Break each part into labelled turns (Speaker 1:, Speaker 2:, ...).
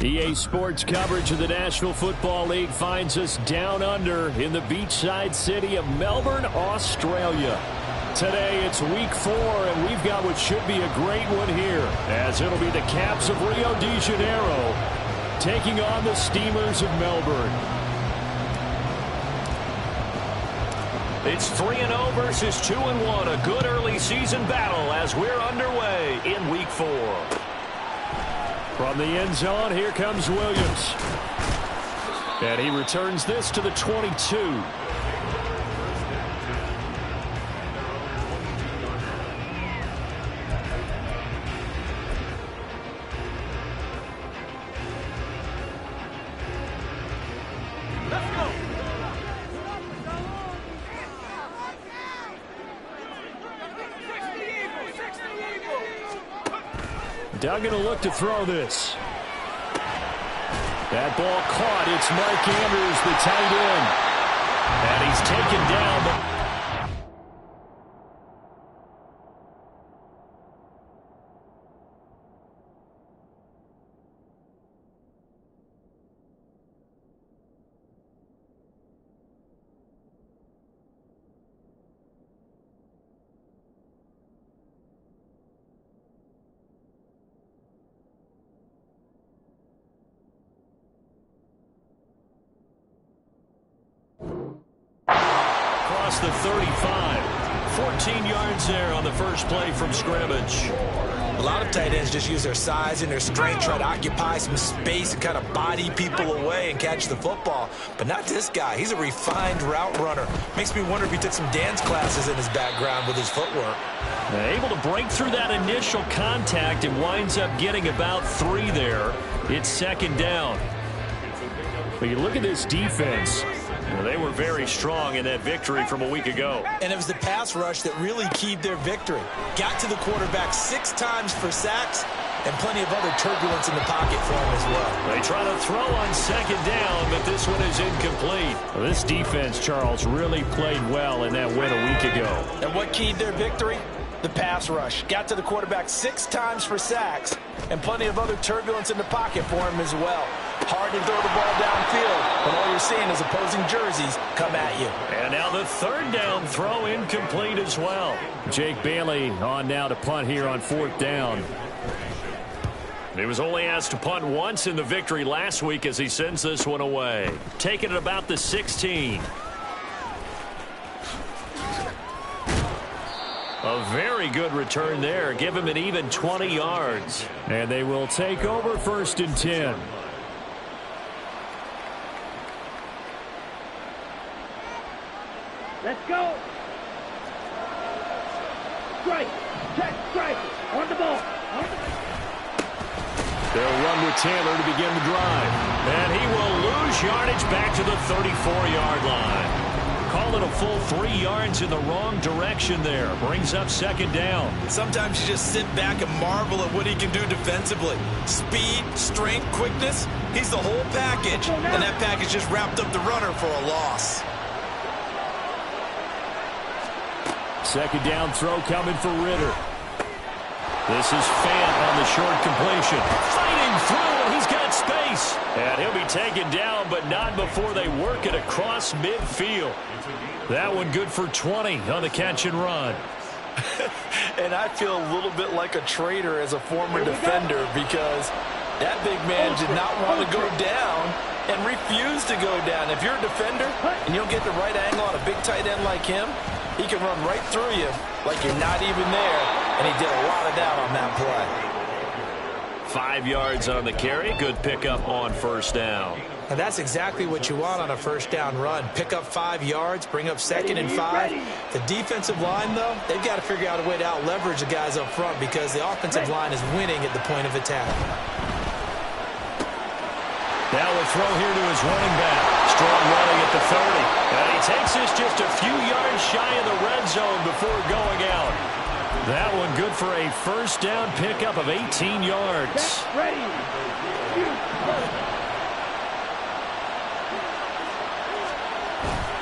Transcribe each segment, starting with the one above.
Speaker 1: EA Sports coverage of the National Football League finds us down under in the beachside city of Melbourne, Australia. Today it's week 4, and we've got what should be a great one here, as it'll be the Caps of Rio de Janeiro taking on the Steamers of Melbourne.
Speaker 2: It's 3-0 versus 2-1, a good early season battle as we're underway in week 4.
Speaker 1: From the end zone, here comes Williams. And he returns this to the 22. Doug going to look to throw this. That ball caught. It's Mark Andrews, the tight end. And he's taken down.
Speaker 2: The 35. 14 yards there on the first play from scrimmage.
Speaker 3: A lot of tight ends just use their size and their strength, try to occupy some space and kind of body people away and catch the football. But not this guy. He's a refined route runner. Makes me wonder if he took some dance classes in his background with his footwork.
Speaker 2: Able to break through that initial contact and winds up getting about 3 there. It's second down.
Speaker 1: But you look at this defense.
Speaker 2: They were very strong in that victory from a week ago.
Speaker 3: And it was the pass rush that really keyed their victory. Got to the quarterback 6 times for sacks and plenty of other turbulence in the pocket for him as well.
Speaker 2: They try to throw on second down, but this one is incomplete.
Speaker 1: Well, this defense, Charles, really played well in that win a week ago.
Speaker 3: And what keyed their victory? The pass rush. Got to the quarterback 6 times for sacks and plenty of other turbulence in the pocket for him as well. Hard to throw the ball downfield when all you're seeing is opposing jerseys come at you.
Speaker 2: And now the third down throw incomplete as well.
Speaker 1: Jake Bailey on now to punt here on 4th down.
Speaker 2: He was only asked to punt once in the victory last week as he sends this one away. Taking it about the 16. A very good return there. Give him an even 20 yards.
Speaker 1: And they will take over 1st and 10.
Speaker 4: Let's go. Strike. Check. Strike. On the ball.
Speaker 1: They'll run with Taylor to begin the drive.
Speaker 2: And he will lose yardage back to the 34-yard line. Call it a full 3 yards in the wrong direction there. Brings up second down.
Speaker 3: Sometimes you just sit back and marvel at what he can do defensively. Speed, strength, quickness. He's the whole package. And that package just wrapped up the runner for a loss.
Speaker 1: Second down throw coming for Ritter. This is Fant on the short completion.
Speaker 2: Fighting through, and he's got space. And he'll be taken down, but not before they work it across midfield.
Speaker 1: That one good for 20 on the catch and run.
Speaker 3: And I feel a little bit like a traitor as a former defender because that big man did not want to go down and refused to go down. If you're a defender and you'll get the right angle on a big tight end like him, he can run right through you like you're not even there, and he did a lot of that on that play.
Speaker 2: 5 yards on the carry. Good pickup on first down.
Speaker 3: And that's exactly what you want on a first down run. Pick up 5 yards, bring up 2nd and 5. The defensive line, though, they've got to figure out a way to out-leverage the guys up front because the offensive line is winning at the point of attack.
Speaker 1: Now a throw here to his running back. Strong running at the 30.
Speaker 2: And he takes this just a few yards shy of the red zone before going out.
Speaker 1: That one good for a first down pickup of 18 yards.
Speaker 4: Ready.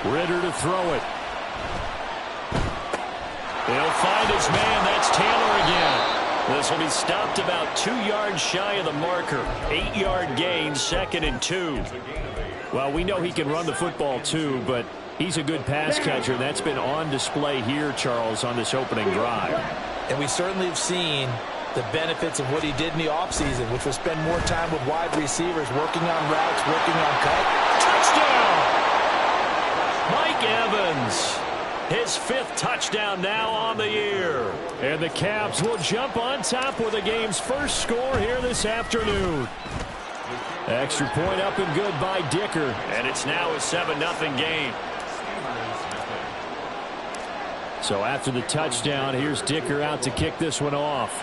Speaker 1: Ritter to throw it. He'll find his man. That's Taylor again.
Speaker 2: This will be stopped about 2 yards shy of the marker. 8-yard gain, 2nd and 2.
Speaker 1: Well, we know he can run the football too, but he's a good pass catcher. That's been on display here, Charles, on this opening drive.
Speaker 3: And we certainly have seen the benefits of what he did in the offseason, which was spend more time with wide receivers, working on routes, working on cut.
Speaker 2: Touchdown! Mike Evans. His 5th touchdown now on the year.
Speaker 1: And the Caps will jump on top with the game's first score here this afternoon. Extra point up and good by Dicker.
Speaker 2: And it's now a 7-0 game.
Speaker 1: So after the touchdown, here's Dicker out to kick this one off.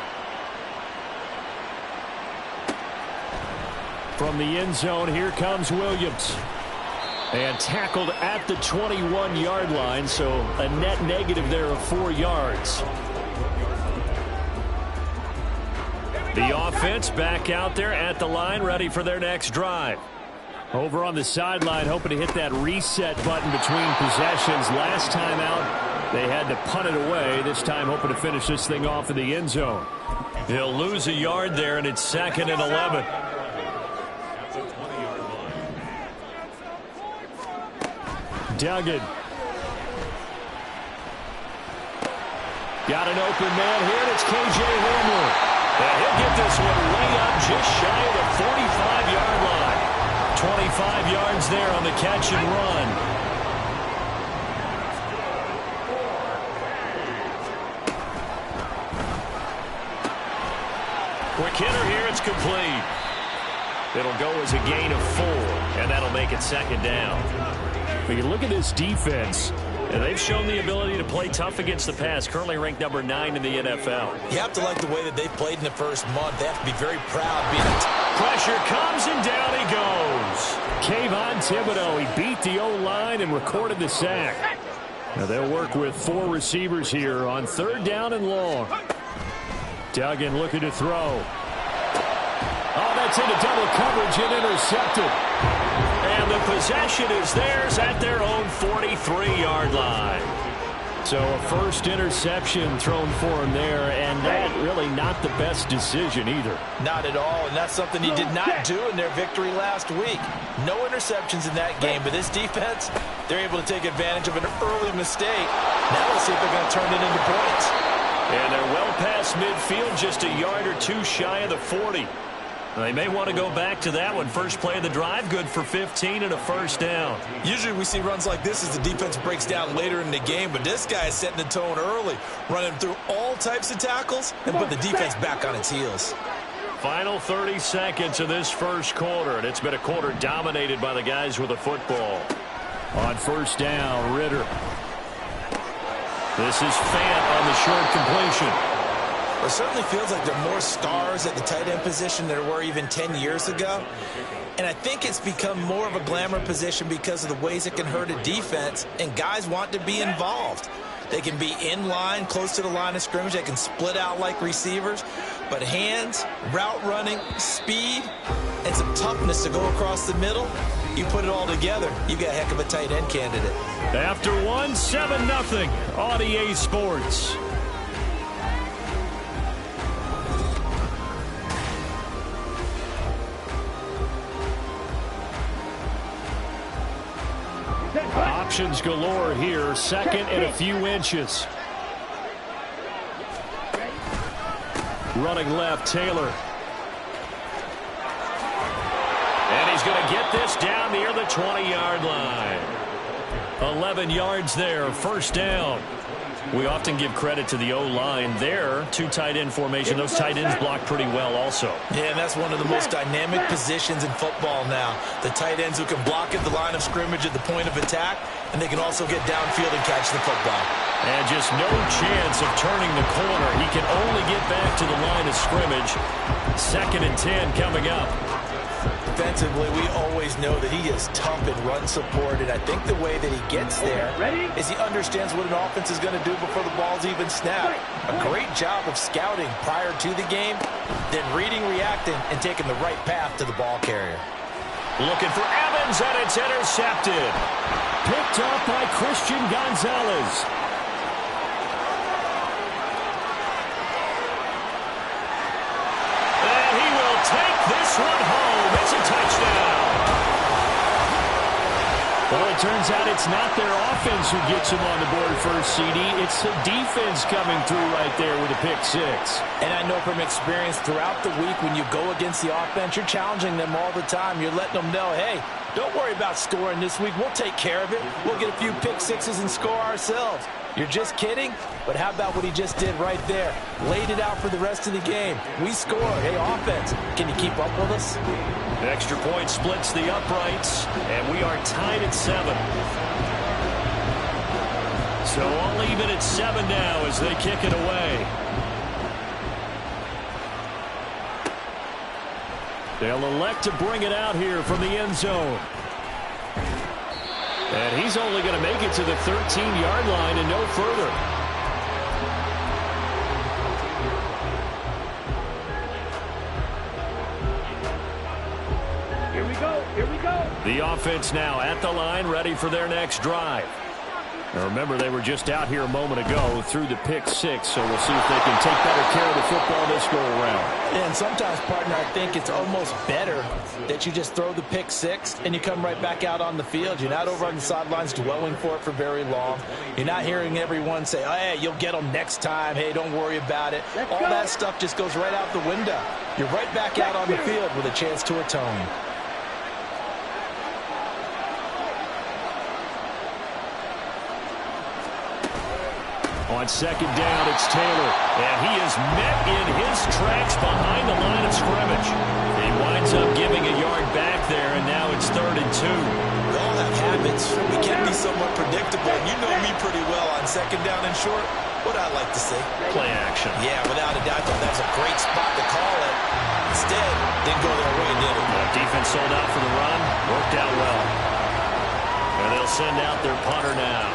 Speaker 1: From the end zone, here comes Williams. And tackled at the 21-yard line, so a net negative there of 4 yards.
Speaker 2: The offense back out there at the line, ready for their next drive.
Speaker 1: Over on the sideline, hoping to hit that reset button between possessions. Last time out, they had to punt it away. This time, hoping to finish this thing off in the end zone.
Speaker 2: He'll lose a yard there, and it's 2nd and 11.
Speaker 1: Duggan. Got an open man here, and it's K.J. Hamler.
Speaker 2: And he'll get this one way up just shy of the 45-yard line. 25 yards there on the catch and run. Quick hitter here, it's complete. It'll go as a gain of 4, and that'll make it 2nd down.
Speaker 1: But you look at this defense.
Speaker 2: And they've shown the ability to play tough against the pass, currently ranked number 9 in the NFL.
Speaker 3: You have to like the way that they've played in the first month. They have to be very proud being
Speaker 2: pressure comes, and down he goes.
Speaker 1: Kayvon Thibodeau, he beat the O-line and recorded the sack. Now they'll work with 4 receivers here on 3rd down and long. Duggan looking to throw. Oh, that's into double coverage and intercepted.
Speaker 2: And the possession is theirs at their own 43-yard line.
Speaker 1: So a first interception thrown for him there, and that really not the best decision either.
Speaker 3: Not at all, and that's something he did not do in their victory last week. No interceptions in that game, but this defense, they're able to take advantage of an early mistake. Now let's see if they're going to turn it into points.
Speaker 2: And they're well past midfield, just a yard or 2 shy of the 40. They may want to go back to that one. First play of the drive, good for 15 and a first down.
Speaker 3: Usually we see runs like this as the defense breaks down later in the game, but this guy is setting the tone early, running through all types of tackles and put the defense back on its heels.
Speaker 2: Final 30 seconds of this first quarter, and it's been a quarter dominated by the guys with the football.
Speaker 1: On first down, Ritter. This is Fant on the short completion.
Speaker 3: It certainly feels like there are more stars at the tight end position than there were even 10 years ago. And I think it's become more of a glamour position because of the ways it can hurt a defense, and guys want to be involved. They can be in line, close to the line of scrimmage. They can split out like receivers. But hands, route running, speed, and some toughness to go across the middle, you put it all together, you've got a heck of a tight end candidate.
Speaker 1: After 1, 7-0 on EA Sports. Options galore here. 2nd and a few inches. Running left, Taylor.
Speaker 2: And he's going to get this down near the 20-yard line. 11 yards there, first down. We often give credit to the O-line there. 2 tight end formation. Those tight ends block pretty well also.
Speaker 3: Yeah, and that's one of the most dynamic positions in football now. The tight ends who can block at the line of scrimmage at the point of attack, and they can also get downfield and catch the football.
Speaker 2: And just no chance of turning the corner. He can only get back to the line of scrimmage. 2nd and 10 coming up.
Speaker 3: Defensively, we always know that he is tough in run support, and I think the way that he gets there is he understands what an offense is going to do before the ball's even snapped. A great job of scouting prior to the game, then reading, reacting, and taking the right path to the ball carrier.
Speaker 2: Looking for Evans, and it's intercepted.
Speaker 1: Picked up by Christian Gonzalez. Well, it turns out it's not their offense who gets them on the board first, CD. It's the defense coming through right there with a pick six.
Speaker 3: And I know from experience throughout the week when you go against the offense, you're challenging them all the time. You're letting them know, hey, don't worry about scoring this week. We'll take care of it. We'll get a few pick sixes and score ourselves. You're just kidding? But how about what he just did right there? Laid it out for the rest of the game. We scored. Hey, offense, can you keep up with us?
Speaker 2: Extra point splits the uprights, and we are tied at 7. So all even at 7 now as they kick it away.
Speaker 1: They'll elect to bring it out here from the end zone. And he's only going to make it to the 13-yard line and no further.
Speaker 4: Here we go. Here we go.
Speaker 1: The offense now at the line, ready for their next drive. Now remember, they were just out here a moment ago through the pick six, so we'll see if they can take better care of the football this go-around.
Speaker 3: And sometimes, partner, I think it's almost better that you just throw the pick six and you come right back out on the field. You're not over on the sidelines dwelling for it for very long. You're not hearing everyone say, oh, hey, you'll get them next time. Hey, don't worry about it. All that stuff just goes right out the window. You're right back out on the field with a chance to atone.
Speaker 1: On second down, it's Taylor.
Speaker 2: And he is met in his tracks behind the line of scrimmage. He winds up giving a yard back there, and now it's 3rd and 2.
Speaker 3: We all have habits. We can be somewhat predictable. You know me pretty well on second down and short. What I like to see.
Speaker 2: Play action.
Speaker 3: Yeah, without a doubt, that's a great spot to call it. Instead, didn't go their way, did it?
Speaker 2: Defense sold out for the run. Worked out well. And they'll send out their punter now,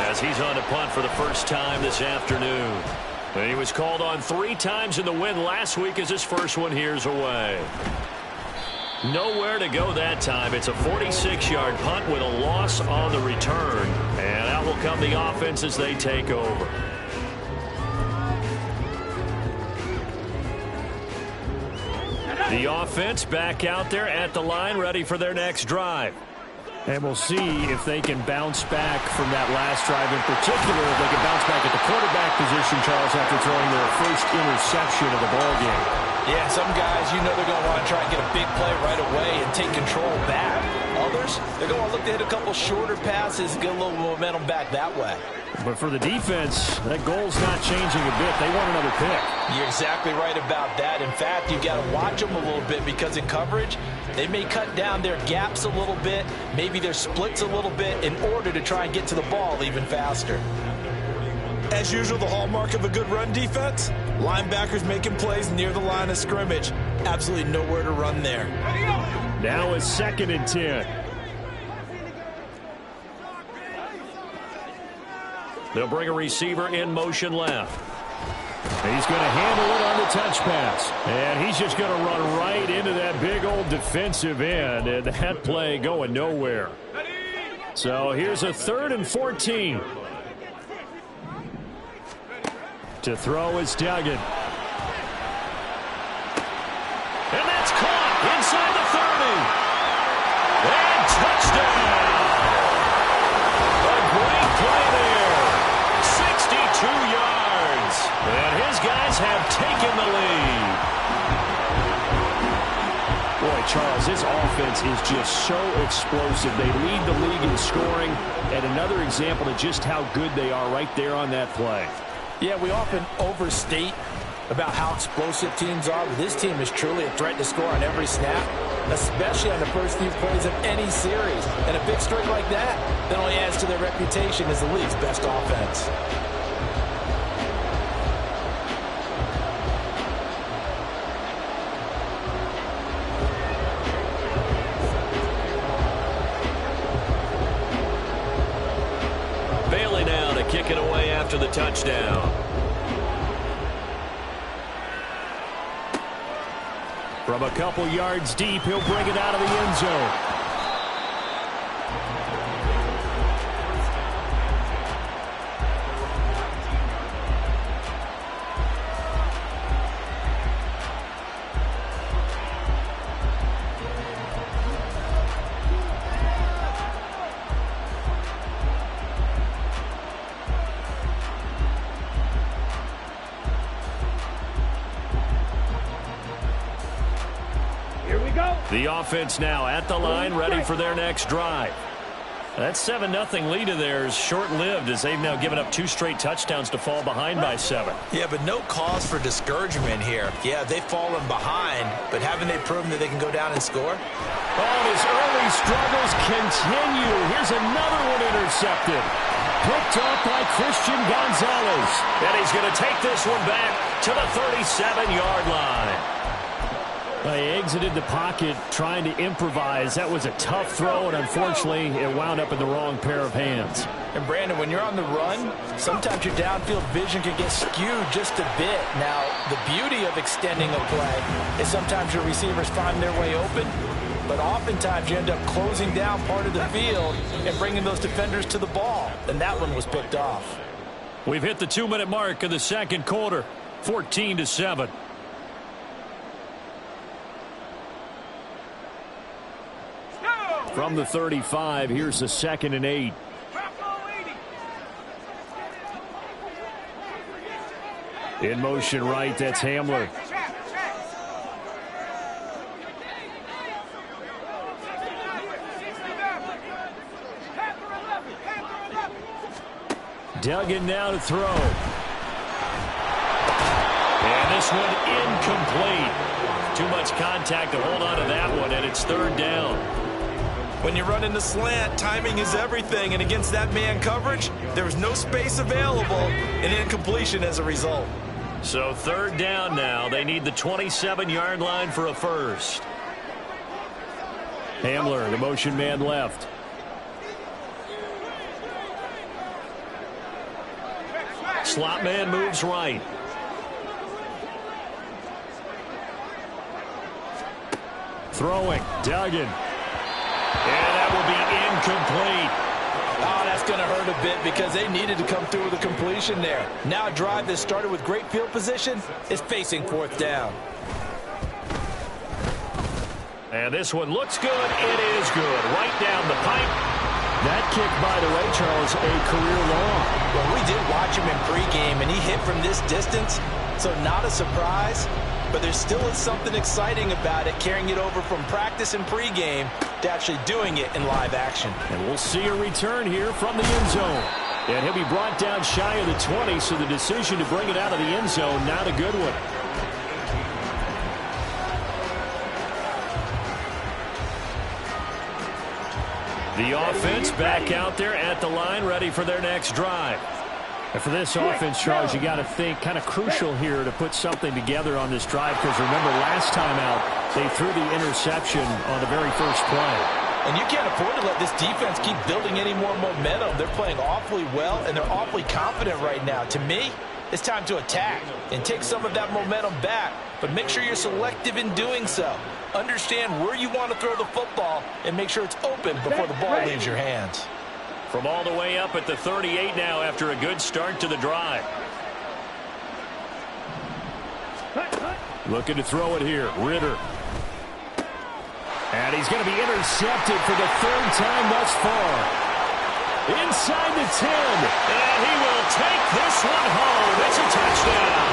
Speaker 2: as he's on to punt for the first time this afternoon. And he was called on 3 times in the win last week as his first one here's away. Nowhere to go that time. It's a 46-yard punt with a loss on the return. And out will come the offense as they take over. The offense back out there at the line, ready for their next drive.
Speaker 1: And we'll see if they can bounce back from that last drive, in particular, if they can bounce back at the quarterback position, Charles, after throwing their first interception of the ballgame.
Speaker 3: Yeah, some guys, you know they're going to want to try and get a big play right away and take control back. Others, they're going to look to hit a couple shorter passes, get a little momentum back that way.
Speaker 1: But for the defense, that goal's not changing a bit. They want another pick.
Speaker 3: You're exactly right about that. In fact, you've got to watch them a little bit because in coverage, they may cut down their gaps a little bit, maybe their splits a little bit in order to try and get to the ball even faster. As usual, the hallmark of a good run defense, linebackers making plays near the line of scrimmage. Absolutely nowhere to run there.
Speaker 1: Now it's 2nd and 10.
Speaker 2: They'll bring a receiver in motion left.
Speaker 1: He's going to handle it on the touch pass. And he's just going to run right into that big old defensive end. And that play going nowhere. So here's a 3rd and 14. To throw is Duggan.
Speaker 2: And that's caught inside the 30. And touchdown. A great play there. 62 yards. And his guys have taken the lead.
Speaker 1: Boy, Charles, this offense is just so explosive. They lead the league in scoring. And another example of just how good they are right there on that play.
Speaker 3: Yeah, we often overstate about how explosive teams are, but this team is truly a threat to score on every snap, especially on the first few plays of any series. And a big streak like that only adds to their reputation as the league's best offense.
Speaker 2: Bailey now to kick it away after the touchdown.
Speaker 1: From a couple yards deep, he'll bring it out of the end zone. The offense now at the line, ready for their next drive. That 7-0 lead of theirs short-lived as they've now given up 2 straight touchdowns to fall behind by 7.
Speaker 3: Yeah, but no cause for discouragement here. Yeah, they've fallen behind, but haven't they proven that they can go down and score?
Speaker 1: Oh, his early struggles continue. Here's another one intercepted. Picked off by Christian Gonzalez.
Speaker 2: And he's going to take this one back to the 37-yard line.
Speaker 1: They exited the pocket trying to improvise. That was a tough throw, and unfortunately, it wound up in the wrong pair of hands.
Speaker 3: And, Brandon, when you're on the run, sometimes your downfield vision can get skewed just a bit. Now, the beauty of extending a play is sometimes your receivers find their way open, but oftentimes you end up closing down part of the field and bringing those defenders to the ball. And that one was picked off.
Speaker 1: We've hit the 2-minute mark of the second quarter, 14-7. From the 35, here's the 2nd and 8. In motion right, that's Hamler. Duggan now to throw. And this one incomplete. Too much contact to hold on to that one, and it's 3rd down.
Speaker 3: When you run in the slant, timing is everything, and against that man coverage, there was no space available, and incompletion as a result.
Speaker 2: So 3rd down now. They need the 27-yard line for a first.
Speaker 1: Hamler, the motion man left.
Speaker 2: Slot man moves right.
Speaker 1: Throwing, Duggan.
Speaker 2: And that will be incomplete.
Speaker 3: Oh, that's going to hurt a bit because they needed to come through with a completion there. Now a drive that started with great field position is facing 4th down.
Speaker 2: And this one looks good. It is good. Right down the pipe.
Speaker 1: That kick, by the way, Charles, a career long.
Speaker 3: Well, we did watch him in pregame, and he hit from this distance, so not a surprise. But there still is something exciting about it, carrying it over from practice and pregame to actually doing it in live action.
Speaker 1: And we'll see a return here from the end zone. And he'll be brought down shy of the 20, so the decision to bring it out of the end zone, not a good one. The offense back out there at the line, ready for their next drive. And for this offense, Charles, you got to think kind of crucial here to put something together on this drive, because remember, last time out, they threw the interception on the very first play.
Speaker 3: And you can't afford to let this defense keep building any more momentum. They're playing awfully well, and they're awfully confident right now. To me, it's time to attack and take some of that momentum back, but make sure you're selective in doing so. Understand where you want to throw the football and make sure it's open before the ball leaves your hands.
Speaker 2: From all the way up at the 38 now after a good start to the drive.
Speaker 1: Looking to throw it here, Ritter. And he's going to be intercepted for the 3rd time thus far. Inside the 10.
Speaker 2: And he will take this one home. It's a touchdown.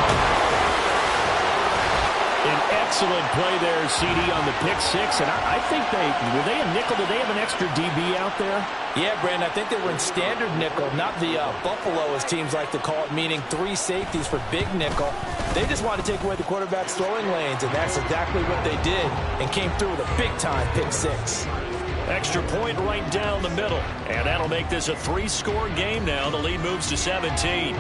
Speaker 1: An excellent play there, CD, on the pick 6. And I think were they a nickel? Did they have an extra DB out there?
Speaker 3: Yeah, Brandon, I think they were in standard nickel, not the Buffalo, as teams like to call it, meaning 3 safeties for big nickel. They just wanted to take away the quarterback's throwing lanes, and that's exactly what they did, and came through with a big-time pick 6.
Speaker 2: Extra point right down the middle, and that'll make this a 3-score game now. The lead moves to 17.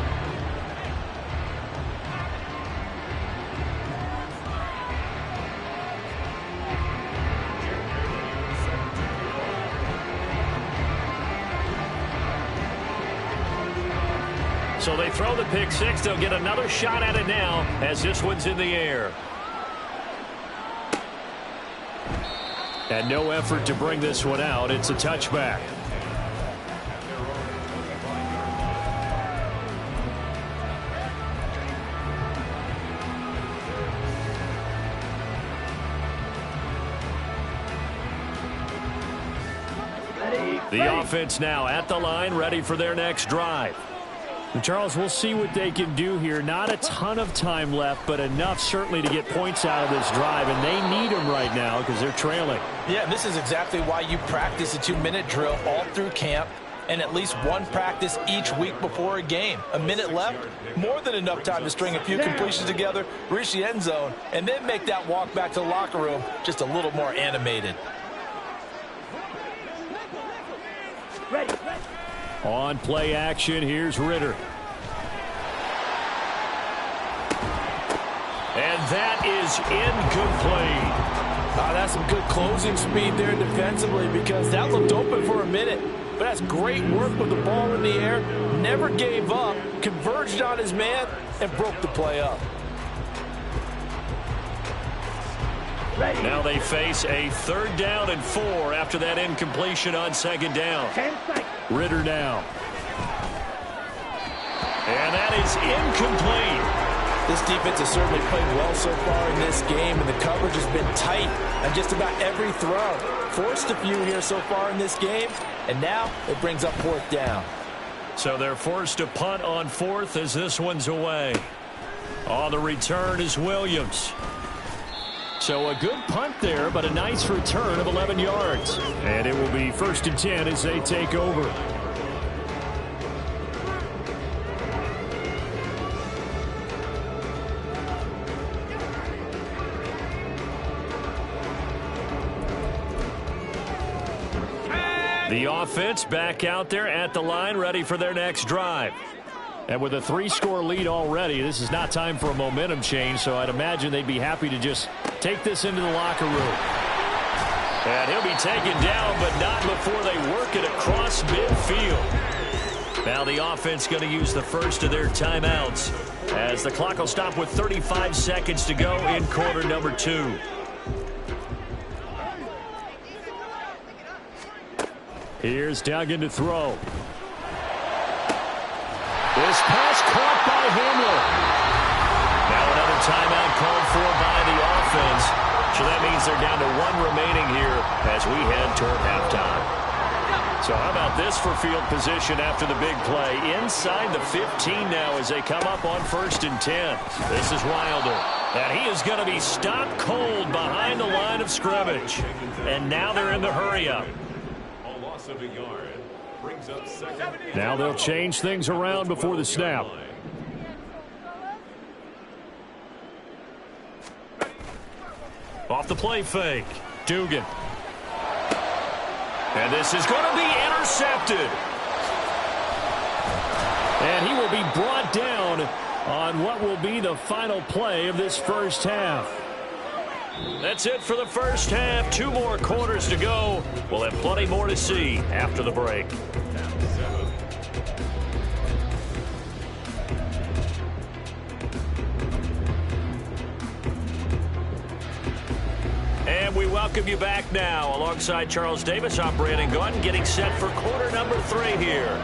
Speaker 2: So they throw the pick 6. They'll get another shot at it now as this one's in the air.
Speaker 1: And no effort to bring this one out. It's a touchback. The offense now at the line, ready for their next drive. And Charles, we'll see what they can do here. Not a ton of time left, but enough certainly to get points out of this drive, and they need them right now because they're trailing.
Speaker 3: Yeah, this is exactly why you practice a 2-minute drill all through camp and at least one practice each week before a game. A minute left, more than enough time to string a few completions together, reach the end zone, and then make that walk back to the locker room just a little more animated.
Speaker 4: Ready.
Speaker 1: On play action, here's Ritter.
Speaker 2: And that is incomplete.
Speaker 3: That's some good closing speed there defensively because that looked open for a minute. But that's great work with the ball in the air. Never gave up, converged on his man, and broke the play up.
Speaker 4: Ready.
Speaker 2: Now they face a 3rd down and 4 after that incompletion on 2nd down.
Speaker 4: 10 seconds.
Speaker 1: Ritter now.
Speaker 2: And that is incomplete.
Speaker 3: This defense has certainly played well so far in this game, and the coverage has been tight on just about every throw. Forced a few here so far in this game, and now it brings up 4th down.
Speaker 2: So they're forced to punt on 4th as this one's away. On the return is Williams.
Speaker 1: So a good punt there, but a nice return of 11 yards. And it will be 1st and 10 as they take over. The offense back out there at the line, ready for their next drive. And with a 3-score lead already, this is not time for a momentum change, so I'd imagine they'd be happy to just take this into the locker room.
Speaker 2: And he'll be taken down, but not before they work it across midfield. Now the offense going to use the first of their timeouts as the clock will stop with 35 seconds to go in quarter number 2.
Speaker 1: Here's Duggan to throw. This pass caught by Hamler.
Speaker 2: Now another timeout called for by the offense. So that means they're down to 1 remaining here as we head toward halftime. So how about this for field position after the big play? Inside the 15 now as they come up on 1st and 10. This is Wilder. And he is going to be stopped cold behind the line of scrimmage. And now they're in the hurry-up.
Speaker 5: Of a yard brings up 2nd.
Speaker 1: Now they'll change things around before the snap.
Speaker 2: Off the play fake. Dugan. And this is going to be intercepted.
Speaker 1: And he will be brought down on what will be the final play of this first half.
Speaker 2: That's it for the first half. 2 more quarters to go. We'll have plenty more to see after the break. And we welcome you back now. Alongside Charles Davis, I'm Brandon Gaudin, getting set for quarter number 3 here.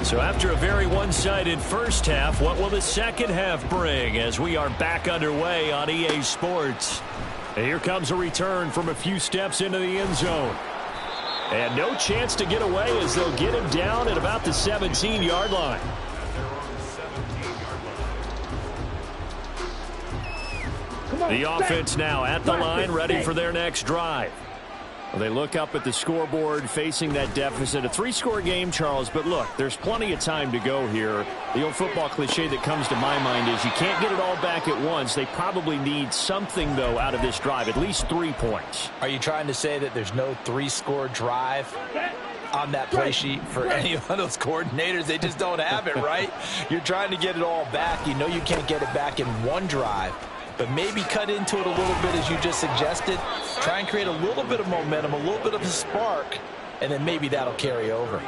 Speaker 2: So after a very one-sided first half, what will the second half bring as we are back underway on EA Sports?
Speaker 1: And here comes a return from a few steps into the end zone. And no chance to get away as they'll get him down at about the 17-yard line. The offense now at the line, ready for their next drive. Well, they look up at the scoreboard facing that deficit. A 3-score game, Charles, but look, there's plenty of time to go here. The old football cliche that comes to my mind is you can't get it all back at once. They probably need something, though, out of this drive, at least 3 points.
Speaker 3: Are you trying to say that there's no 3-score drive on that play sheet for any of those coordinators? They just don't have it, right? You're trying to get it all back. You know you can't get it back in one drive. But maybe cut into it a little bit as you just suggested. Try and create a little bit of momentum, a little bit of a spark, and then maybe that'll carry over.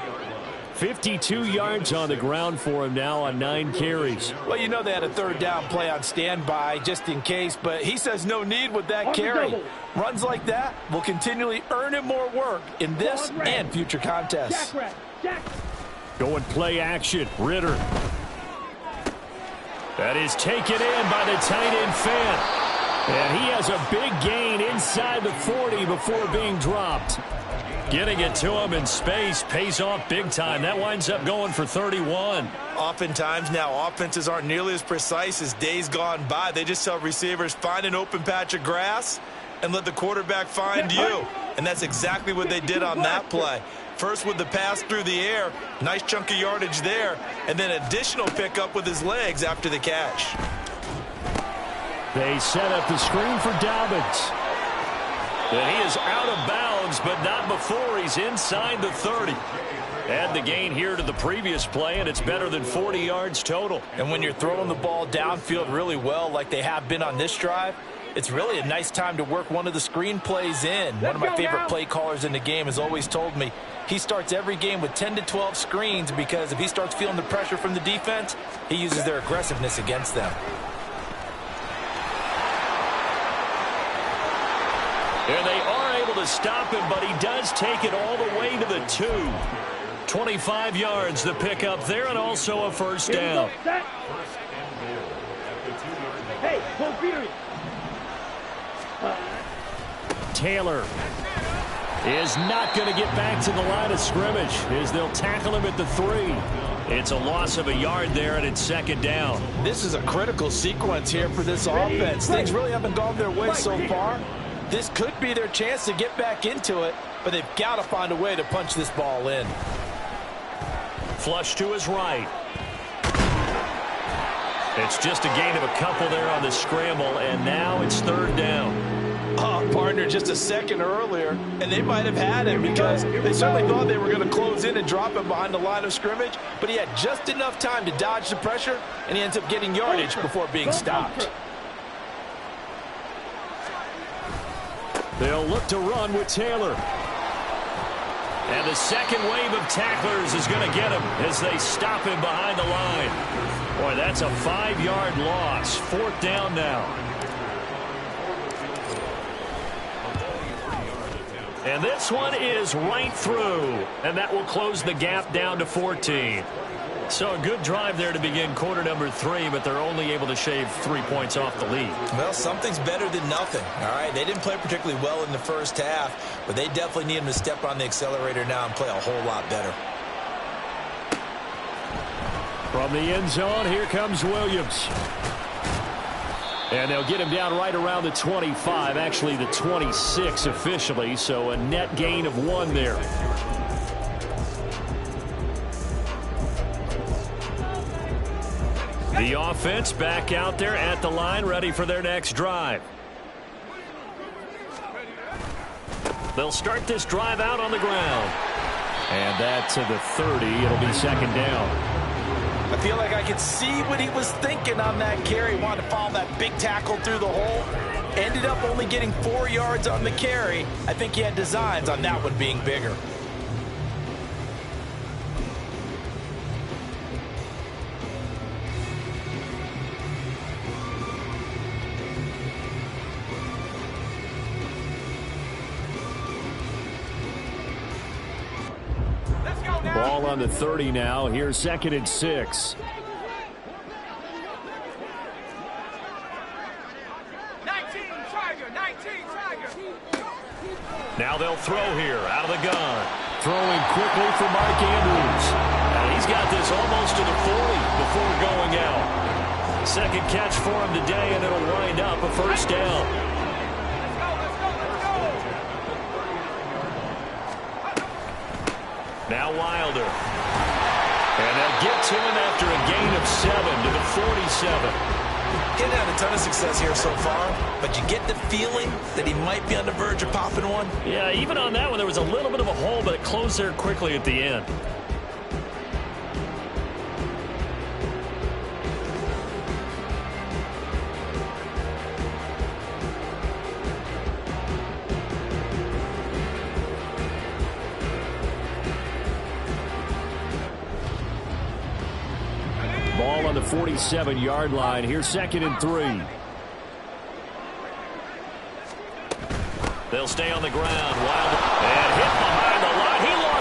Speaker 1: 52 yards on the ground for him now on 9 carries.
Speaker 3: Well, you know they had a 3rd down play on standby just in case, but he says no need with that carry. Runs like that will continually earn him more work in this and future contests.
Speaker 1: Going play action, Ritter. That is taken in by the tight end Fant. And he has a big gain inside the 40 before being dropped.
Speaker 2: Getting it to him in space pays off big time. That winds up going for 31.
Speaker 3: Oftentimes now, offenses aren't nearly as precise as days gone by. They just tell receivers, find an open patch of grass and let the quarterback find you. And that's exactly what they did on that play. First with the pass through the air, nice chunk of yardage there, and then additional pickup with his legs after the catch.
Speaker 1: They set up the screen for Dobbins.
Speaker 2: And he is out of bounds, but not before he's inside the 30. Add the gain here to the previous play, and it's better than 40 yards total.
Speaker 3: And when you're throwing the ball downfield really well like they have been on this drive, it's really a nice time to work one of the screen plays in. One of my favorite play callers in the game has always told me he starts every game with 10 to 12 screens because if he starts feeling the pressure from the defense, he uses their aggressiveness against them.
Speaker 2: And they are able to stop him, but he does take it all the way to the 2. 25 yards the pickup there, and also a first down.
Speaker 4: Hey, full period.
Speaker 1: Taylor is not going to get back to the line of scrimmage as they'll tackle him at the 3.
Speaker 2: It's a loss of a yard there, and it's second down.
Speaker 3: This is a critical sequence here for this offense. Things really haven't gone their way so far. This could be their chance to get back into it, but they've got to find a way to punch this ball in.
Speaker 2: Flush to his right. It's just a gain of a couple there on the scramble, and now it's third down.
Speaker 3: Oh, partner, just a second earlier, and they might have had him because they certainly thought they were going to close in and drop him behind the line of scrimmage, but he had just enough time to dodge the pressure, and he ends up getting yardage before being stopped.
Speaker 1: They'll look to run with Taylor.
Speaker 2: And the second wave of tacklers is going to get him as they stop him behind the line. Boy, that's a 5-yard loss. Fourth down now. And this one is right through. And that will close the gap down to 14. So a good drive there to begin quarter number 3, but they're only able to shave 3 points off the lead.
Speaker 3: Well, something's better than nothing, all right? They didn't play particularly well in the first half, but they definitely need him to step on the accelerator now and play a whole lot better.
Speaker 1: From the end zone, here comes Williams. And they'll get him down right around the 25, actually the 26 officially, so a net gain of 1 there. The offense back out there at the line, ready for their next drive. They'll start this drive out on the ground. And that to the 30. It'll be second down.
Speaker 3: I feel like I could see what he was thinking on that carry. He wanted to follow that big tackle through the hole. Ended up only getting 4 yards on the carry. I think he had designs on that one being bigger.
Speaker 1: Ball on the 30 now. Here's 2nd and 6.
Speaker 2: Now they'll throw here out of the gun.
Speaker 1: Throwing quickly for Mark Andrews.
Speaker 2: And he's got this almost to the 40 before going out. Second catch for him today, and it'll wind up a first down. Now Wilder. And they'll get to him after a gain of 7 to the 47.
Speaker 3: He hasn't had a ton of success here so far, but you get the feeling that he might be on the verge of popping one.
Speaker 2: Yeah, even on that one, there was a little bit of a hole, but it closed there quickly at the end.
Speaker 1: Ball on the 47-yard line. Here's 2nd and 3.
Speaker 2: They'll stay on the ground. Wilder and hit behind the line. He lost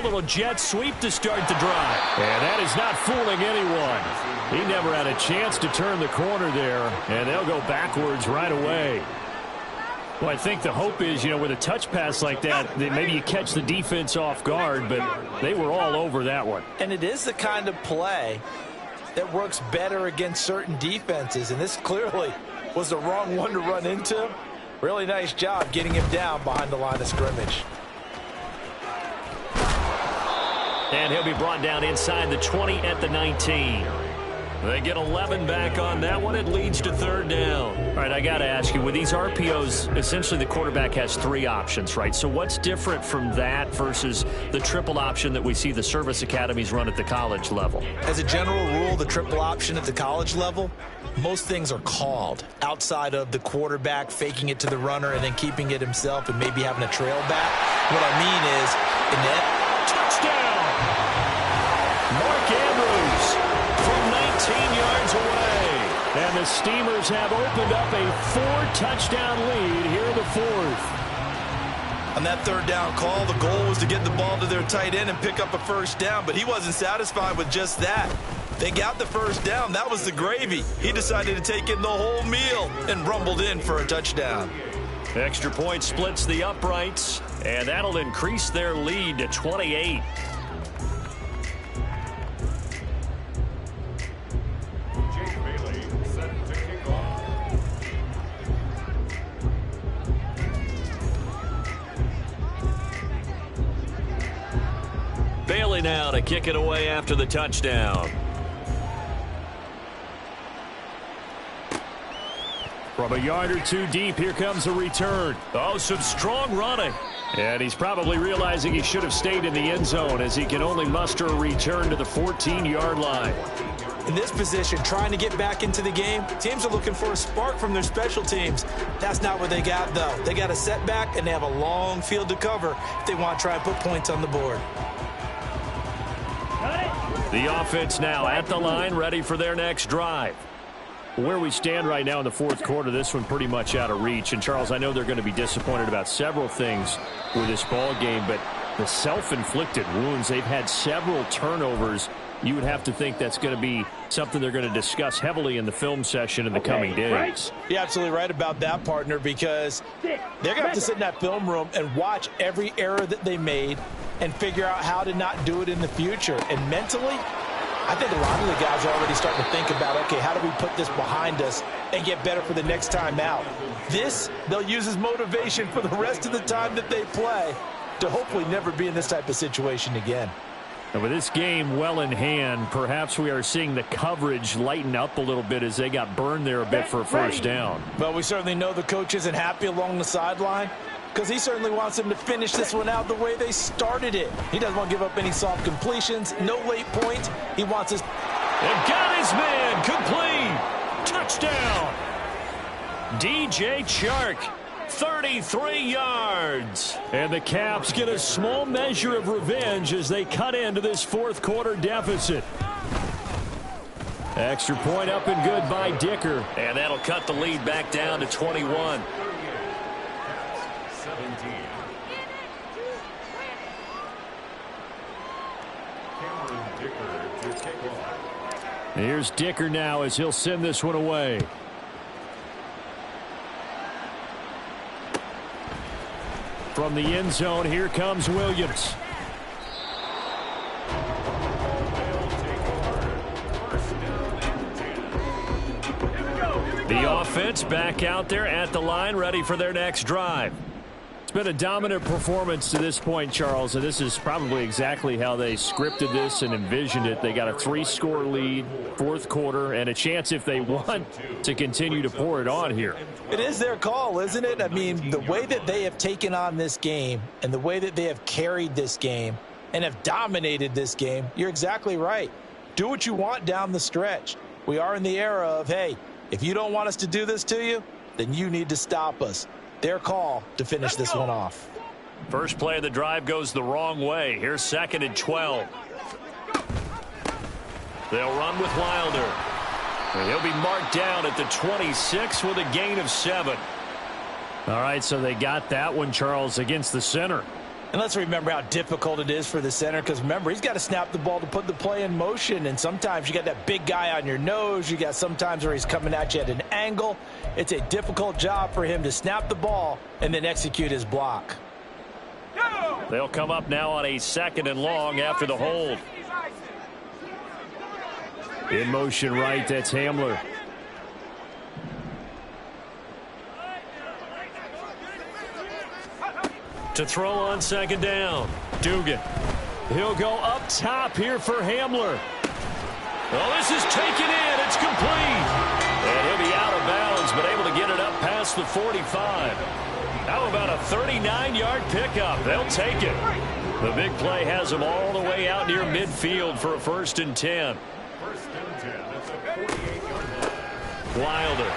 Speaker 1: A little jet sweep to start the drive. And that is not fooling anyone. He never had a chance to turn the corner there, and they'll go backwards right away. Well, I think the hope is, with a touch pass like that maybe you catch the defense off guard, but they were all over that one.
Speaker 3: And it is the kind of play that works better against certain defenses, and this clearly was the wrong one to run into. Really nice job getting him down behind the line of scrimmage.
Speaker 2: And he'll be brought down inside the 20 at the 19. They get 11 back on that one. It leads to third down. All right, I got to ask you, with these RPOs, essentially the quarterback has 3 options, right? So what's different from that versus the triple option that we see the service academies run at the college level?
Speaker 3: As a general rule, the triple option at the college level, most things are called outside of the quarterback faking it to the runner and then keeping it himself and maybe having a trail back. What I mean is, in that
Speaker 1: touchdown! Mark Andrews from 19 yards away. And the Steamers have opened up a 4-touchdown lead here in the 4th.
Speaker 3: On that third down call, the goal was to get the ball to their tight end and pick up a first down, but he wasn't satisfied with just that. They got the first down. That was the gravy. He decided to take in the whole meal and rumbled in for a touchdown.
Speaker 2: Extra point splits the uprights, and that'll increase their lead to 28. Bailey now to kick it away after the touchdown.
Speaker 1: From a yard or 2 deep, here comes a return.
Speaker 2: Oh, some strong running.
Speaker 1: And he's probably realizing he should have stayed in the end zone as he can only muster a return to the 14-yard line.
Speaker 3: In this position, trying to get back into the game, teams are looking for a spark from their special teams. That's not what they got, though. They got a setback, and they have a long field to cover if they want to try and put points on the board.
Speaker 1: The offense now at the line, ready for their next drive. Where we stand right now in the 4th quarter, this one pretty much out of reach. And, Charles, I know they're going to be disappointed about several things with this ball game, but the self-inflicted wounds, they've had several turnovers. You would have to think that's going to be something they're going to discuss heavily in the film session in the coming days.
Speaker 3: You're absolutely right about that, partner, because they're going to have to sit in that film room and watch every error that they made and figure out how to not do it in the future. And mentally, I think a lot of the guys are already starting to think about, okay, how do we put this behind us and get better for the next time out? This, they'll use as motivation for the rest of the time that they play to hopefully never be in this type of situation again.
Speaker 1: And with this game well in hand, perhaps we are seeing the coverage lighten up a little bit as they got burned there a bit for a first down.
Speaker 3: Well, we certainly know the coach isn't happy along the sideline because he certainly wants them to finish this one out the way they started it. He doesn't want to give up any soft completions, no late points. He wants his...
Speaker 1: And got his man complete. Touchdown. DJ Chark. 33 yards. And the Caps get a small measure of revenge as they cut into this 4th quarter deficit. Extra point up and good by Dicker.
Speaker 2: And that'll cut the lead back down to 21.
Speaker 5: 17. Cameron Dicker to kick off.
Speaker 1: Here's Dicker now as he'll send this one away. From the end zone, here comes Williams. The offense back out there at the line, ready for their next drive. It's been a dominant performance to this point, Charles, and this is probably exactly how they scripted this and envisioned it. They got a 3-score lead, 4th quarter, and a chance, if they want, to continue to pour it on here.
Speaker 3: It is their call, isn't it? I mean, the way that they have taken on this game and the way that they have carried this game and have dominated this game, you're exactly right. Do what you want down the stretch. We are in the era of, hey, if you don't want us to do this to you, then you need to stop us. Their call to finish this one off.
Speaker 2: First play of the drive goes the wrong way. Here's 2nd and 12. They'll run with Wilder. And he'll be marked down at the 26 with a gain of 7.
Speaker 1: All right, so they got that one, Charles, against the center.
Speaker 3: And let's remember how difficult it is for the center, because remember, he's got to snap the ball to put the play in motion, and sometimes you got that big guy on your nose. You got sometimes where he's coming at you at an angle. It's a difficult job for him to snap the ball and then execute his block.
Speaker 2: They'll come up now on a 2nd and long after the hold.
Speaker 1: In motion right, that's Hamler.
Speaker 2: To throw on 2nd down. Dugan.
Speaker 1: He'll go up top here for Hamler.
Speaker 2: Well, this is taken in. It's complete. And he'll be out of bounds, but able to get it up past the 45. How about a 39-yard pickup? They'll take it. The big play has them all the way out near midfield for a 1st and 10.
Speaker 5: 1st and 10. That's a 48-yard line.
Speaker 2: Wilder.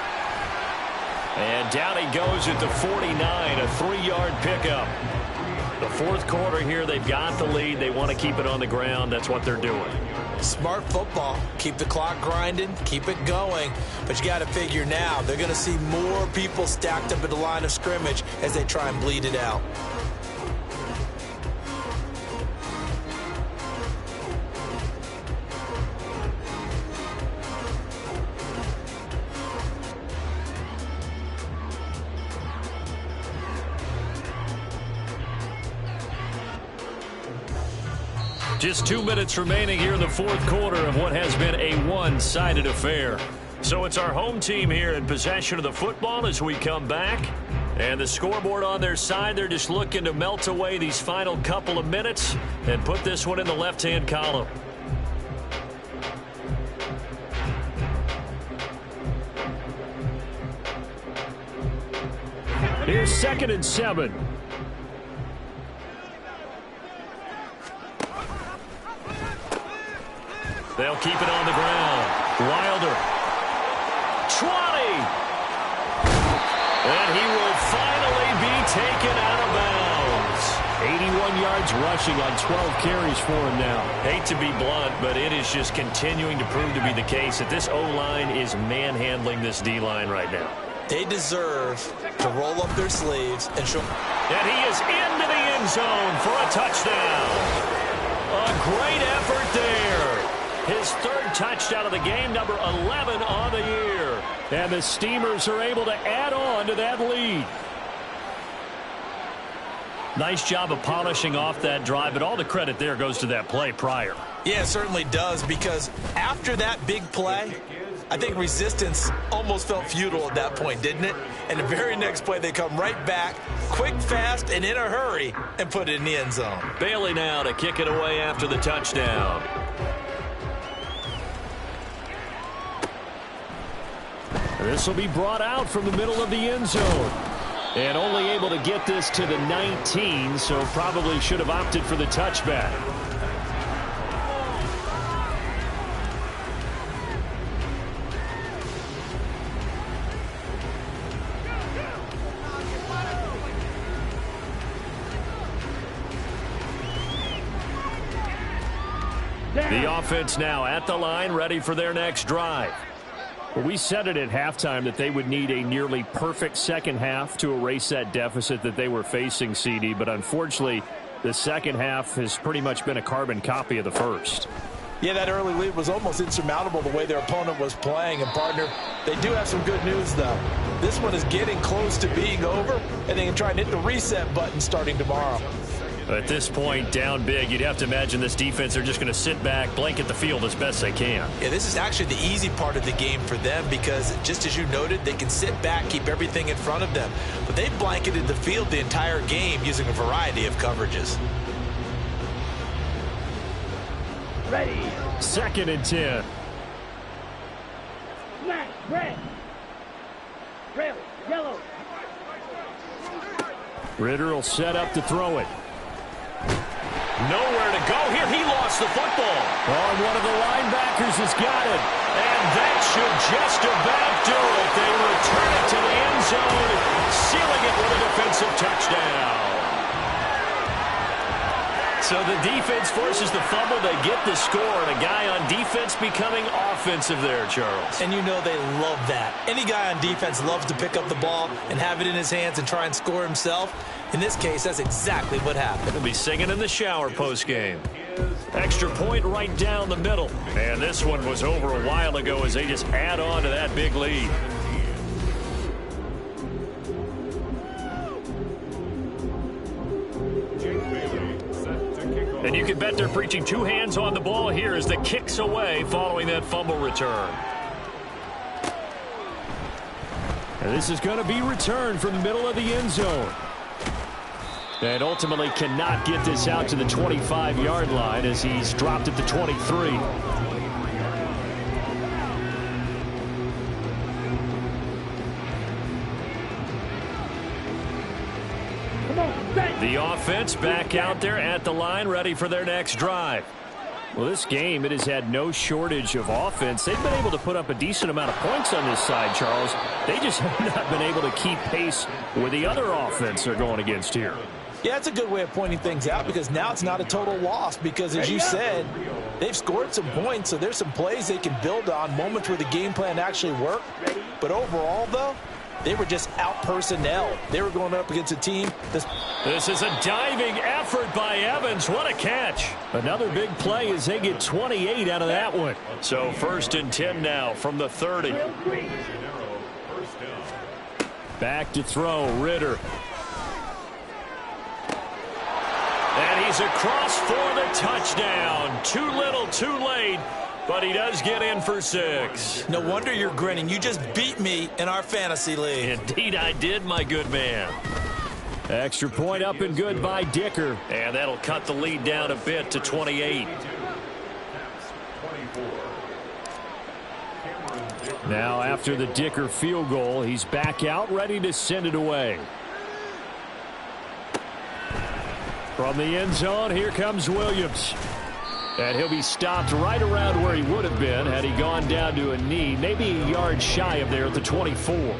Speaker 2: And down he goes at the 49, a 3-yard pickup. The 4th quarter here, they've got the lead. They want to keep it on the ground. That's what they're doing.
Speaker 3: Smart football. Keep the clock grinding, keep it going. But you got to figure now, they're going to see more people stacked up at the line of scrimmage as they try and bleed it out.
Speaker 2: Just 2 minutes remaining here in the 4th quarter of what has been a one-sided affair. So it's our home team here in possession of the football as we come back. And the scoreboard on their side, they're just looking to melt away these final couple of minutes and put this one in the left-hand column.
Speaker 1: Here's 2nd and 7.
Speaker 2: They'll keep it on the ground. Wilder. 20. And he will finally be taken out of bounds.
Speaker 1: 81 yards rushing on 12 carries for him now.
Speaker 2: Hate to be blunt, but it is just continuing to prove to be the case that this O-line is manhandling this D-line right now.
Speaker 3: They deserve to roll up their sleeves and show.
Speaker 2: And he is into the end zone for a touchdown. A great effort there. His 3rd touchdown of the game, number 11 on the year.
Speaker 1: And the Steamers are able to add on to that lead.
Speaker 2: Nice job of polishing off that drive, but all the credit there goes to that play prior.
Speaker 3: Yeah, it certainly does, because after that big play, I think resistance almost felt futile at that point, didn't it? And the very next play, they come right back, quick, fast, and in a hurry, and put it in the end zone.
Speaker 2: Bailey now to kick it away after the touchdown.
Speaker 1: This will be brought out from the middle of the end zone. And only able to get this to the 19, so probably should have opted for the touchback. The offense now at the line, ready for their next drive. Well, we said it at halftime that they would need a nearly perfect second half to erase that deficit that they were facing, CD. But unfortunately, the second half has pretty much been a carbon copy of the first.
Speaker 3: Yeah, that early lead was almost insurmountable the way their opponent was playing. And, partner, they do have some good news, though. This one is getting close to being over, and they can try and hit the reset button starting tomorrow.
Speaker 2: At this point, down big, you'd have to imagine this defense are just going to sit back, blanket the field as best they can.
Speaker 3: Yeah, this is actually the easy part of the game for them because, just as you noted, they can sit back, keep everything in front of them. But they've blanketed the field the entire game using a variety of coverages.
Speaker 4: Ready.
Speaker 1: 2nd and 10.
Speaker 4: Smash. Red. Red. Yellow.
Speaker 1: Ritter will set up to throw it.
Speaker 2: Nowhere to go here. He lost the football.
Speaker 1: Oh, one of the linebackers has got it.
Speaker 2: And that should just about do it. They return it to the end zone, sealing it with a defensive touchdown. So So the defense forces the fumble. They get the score, and a guy on defense becoming offensive there, Charles.
Speaker 3: And you know they love that. Any guy on defense loves to pick up the ball and have it in his hands and try and score himself. In this case, that's exactly what happened.
Speaker 2: He'll be singing in the shower post-game. Extra point right down the middle. And this one was over a while ago as they just add on to that big lead. And you can bet they're preaching two hands on the ball here as the kick's away following that fumble return.
Speaker 1: And this is going to be returned from the middle of the end zone. And ultimately cannot get this out to the 25-yard line as he's dropped at the 23.
Speaker 2: The offense back out there at the line, ready for their next drive.
Speaker 1: Well, this game, it has had no shortage of offense. They've been able to put up a decent amount of points on this side, Charles. They just have not been able to keep pace with the other offense they're going against here.
Speaker 3: Yeah, it's a good way of pointing things out because now it's not a total loss because, as you said, they've scored some points, so there's some plays they can build on, moments where the game plan actually worked. But overall, though, they were just out-personnel. They were going up against a team.
Speaker 2: This is a diving effort by Evans. What a catch.
Speaker 1: Another big play as they get 28 out of that one.
Speaker 2: So 1st and 10 now from the 30.
Speaker 1: Back to throw, Ritter.
Speaker 2: And he's across for the touchdown. Too little, too late. But he does get in for 6.
Speaker 3: No wonder you're grinning. You just beat me in our fantasy league.
Speaker 2: Indeed I did, my good man.
Speaker 1: Extra point up and good by Dicker.
Speaker 2: And that'll cut the lead down a bit to 28.
Speaker 1: Now after the Dicker field goal, he's back out ready to send it away. From the end zone, here comes Williams. And he'll be stopped right around where he would have been had he gone down to a knee, maybe a yard shy of there at the 24.